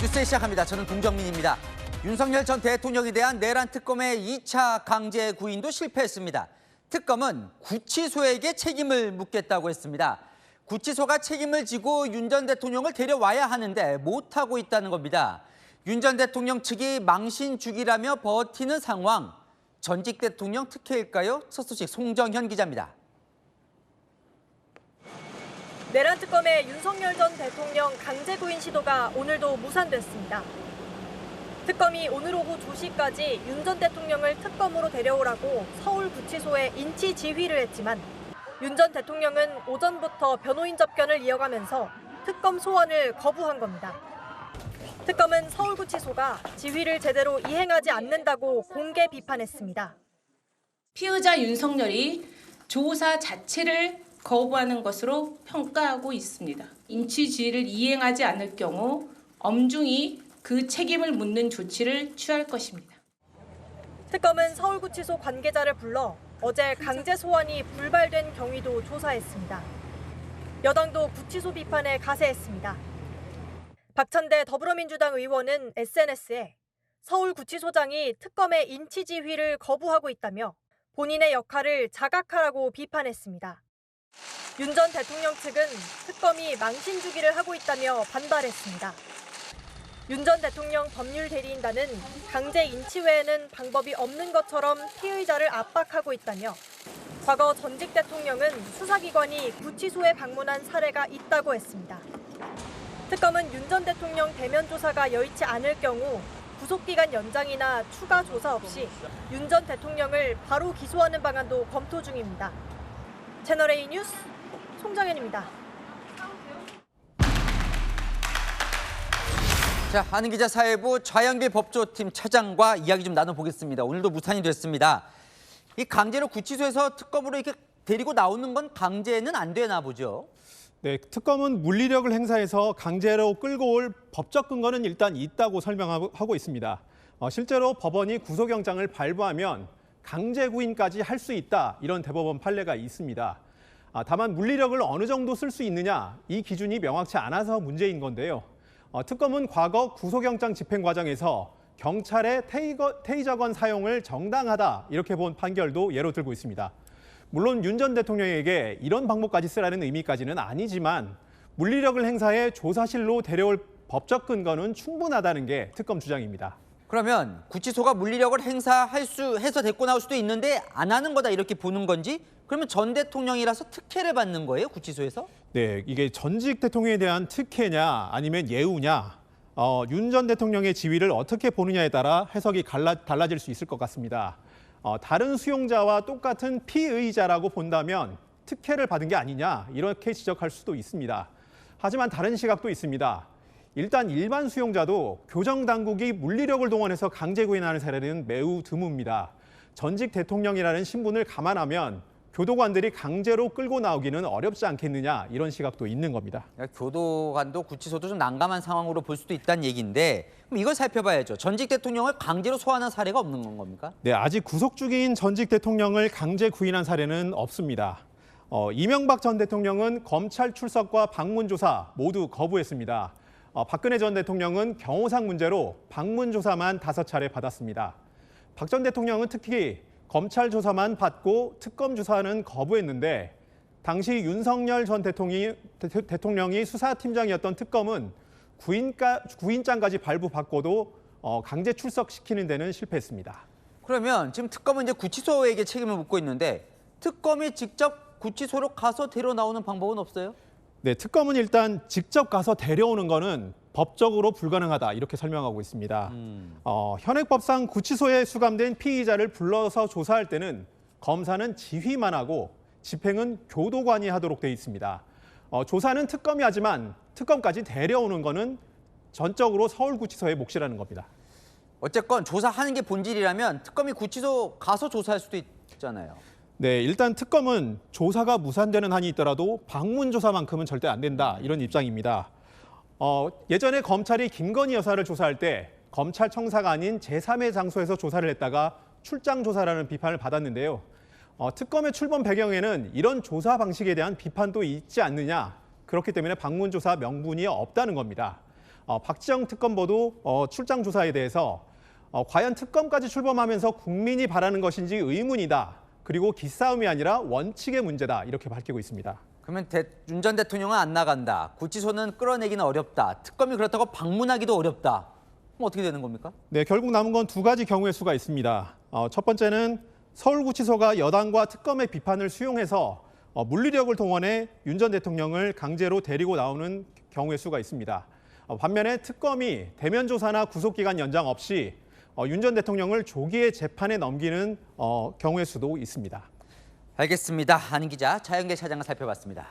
뉴스 시작합니다. 저는 동정민입니다. 윤석열 전 대통령에 대한 내란 특검의 2차 강제 구인도 실패했습니다. 특검은 구치소에게 책임을 묻겠다고 했습니다. 구치소가 책임을 지고 윤 전 대통령을 데려와야 하는데 못하고 있다는 겁니다. 윤 전 대통령 측이 망신 주기라며 버티는 상황. 전직 대통령 특혜일까요? 첫 소식 송정현 기자입니다. 내란 특검의 윤석열 전 대통령 강제 구인 시도가 오늘도 무산됐습니다. 특검이 오늘 오후 2시까지 윤 전 대통령을 특검으로 데려오라고 서울구치소에 인치 지휘를 했지만 윤 전 대통령은 오전부터 변호인 접견을 이어가면서 특검 소환을 거부한 겁니다. 특검은 서울구치소가 지휘를 제대로 이행하지 않는다고 공개 비판했습니다. 피의자 윤석열이 조사 자체를 거부하는 것으로 평가하고 있습니다. 인치 지휘를 이행하지 않을 경우 엄중히 그 책임을 묻는 조치를 취할 것입니다. 특검은 서울구치소 관계자를 불러 어제 강제 소환이 불발된 경위도 조사했습니다. 여당도 구치소 비판에 가세했습니다. 박찬대 더불어민주당 의원은 SNS에 서울구치소장이 특검의 인치 지휘를 거부하고 있다며 본인의 역할을 자각하라고 비판했습니다. 윤 전 대통령 측은 특검이 망신 주기를 하고 있다며 반발했습니다. 윤 전 대통령 법률 대리인단은 강제 인치 외에는 방법이 없는 것처럼 피의자를 압박하고 있다며 과거 전직 대통령은 수사기관이 구치소에 방문한 사례가 있다고 했습니다. 특검은 윤 전 대통령 대면 조사가 여의치 않을 경우 구속기간 연장이나 추가 조사 없이 윤 전 대통령을 바로 기소하는 방안도 검토 중입니다. 채널A 뉴스 송정현입니다. 자, 아는 기자 사회부 좌영길 법조팀 차장과 이야기 좀 나눠보겠습니다. 오늘도 무산이 됐습니다. 이 강제로 구치소에서 특검으로 이렇게 데리고 나오는 건 강제는 안 되나 보죠? 네, 특검은 물리력을 행사해서 강제로 끌고 올 법적 근거는 일단 있다고 설명하고 있습니다. 실제로 법원이 구속영장을 발부하면 강제 구인까지 할 수 있다, 이런 대법원 판례가 있습니다. 다만 물리력을 어느 정도 쓸 수 있느냐, 이 기준이 명확치 않아서 문제인 건데요. 특검은 과거 구속영장 집행 과정에서 경찰의 테이저건 사용을 정당하다, 이렇게 본 판결도 예로 들고 있습니다. 물론 윤 전 대통령에게 이런 방법까지 쓰라는 의미까지는 아니지만 물리력을 행사해 조사실로 데려올 법적 근거는 충분하다는 게 특검 주장입니다. 그러면 구치소가 물리력을 해서 데리고 나올 수도 있는데 안 하는 거다 이렇게 보는 건지? 그러면 전 대통령이라서 특혜를 받는 거예요, 구치소에서? 네, 이게 전직 대통령에 대한 특혜냐 아니면 예우냐, 윤 전 대통령의 지위를 어떻게 보느냐에 따라 해석이 달라질 수 있을 것 같습니다. 다른 수용자와 똑같은 피의자라고 본다면 특혜를 받은 게 아니냐, 이렇게 지적할 수도 있습니다. 하지만 다른 시각도 있습니다. 일단 일반 수용자도 교정당국이 물리력을 동원해서 강제 구인하는 사례는 매우 드뭅니다. 전직 대통령이라는 신분을 감안하면 교도관들이 강제로 끌고 나오기는 어렵지 않겠느냐, 이런 시각도 있는 겁니다. 교도관도 구치소도 좀 난감한 상황으로 볼 수도 있다는 얘기인데 그럼 이걸 살펴봐야죠. 전직 대통령을 강제로 소환한 사례가 없는 건 겁니까? 네, 아직 구속 중인 전직 대통령을 강제 구인한 사례는 없습니다. 이명박 전 대통령은 검찰 출석과 방문 조사 모두 거부했습니다. 박근혜 전 대통령은 경호상 문제로 방문 조사만 5차례 받았습니다. 박 전 대통령은 특히 검찰 조사만 받고 특검 조사는 거부했는데 당시 윤석열 전 대통령이 수사팀장이었던 특검은 구인장까지 발부받고도 강제 출석시키는 데는 실패했습니다. 그러면 지금 특검은 이제 구치소에게 책임을 묻고 있는데 특검이 직접 구치소로 가서 데려 나오는 방법은 없어요? 네, 특검은 일단 직접 가서 데려오는 거는 법적으로 불가능하다, 이렇게 설명하고 있습니다. 현행법상 구치소에 수감된 피의자를 불러서 조사할 때는 검사는 지휘만 하고 집행은 교도관이 하도록 돼 있습니다. 조사는 특검이 하지만 특검까지 데려오는 거는 전적으로 서울구치소의 몫이라는 겁니다. 어쨌건 조사하는 게 본질이라면 특검이 구치소 가서 조사할 수도 있잖아요. 네, 일단 특검은 조사가 무산되는 한이 있더라도 방문 조사만큼은 절대 안 된다, 이런 입장입니다. 예전에 검찰이 김건희 여사를 조사할 때 검찰청사가 아닌 제3의 장소에서 조사를 했다가 출장 조사라는 비판을 받았는데요. 특검의 출범 배경에는 이런 조사 방식에 대한 비판도 있지 않느냐, 그렇기 때문에 방문 조사 명분이 없다는 겁니다. 박지영 특검보도 출장 조사에 대해서 과연 특검까지 출범하면서 국민이 바라는 것인지 의문이다. 그리고 기싸움이 아니라 원칙의 문제다. 이렇게 밝히고 있습니다. 그러면 윤 전 대통령은 안 나간다. 구치소는 끌어내기는 어렵다. 특검이 그렇다고 방문하기도 어렵다. 그럼 어떻게 되는 겁니까? 네, 결국 남은 건 두 가지 경우의 수가 있습니다. 첫 번째는 서울구치소가 여당과 특검의 비판을 수용해서 물리력을 동원해 윤 전 대통령을 강제로 데리고 나오는 경우의 수가 있습니다. 반면에 특검이 대면 조사나 구속기간 연장 없이 윤 전 대통령을 조기에 재판에 넘기는 경우의 수도 있습니다. 알겠습니다. 안인 기자, 자연계 차장을 살펴봤습니다.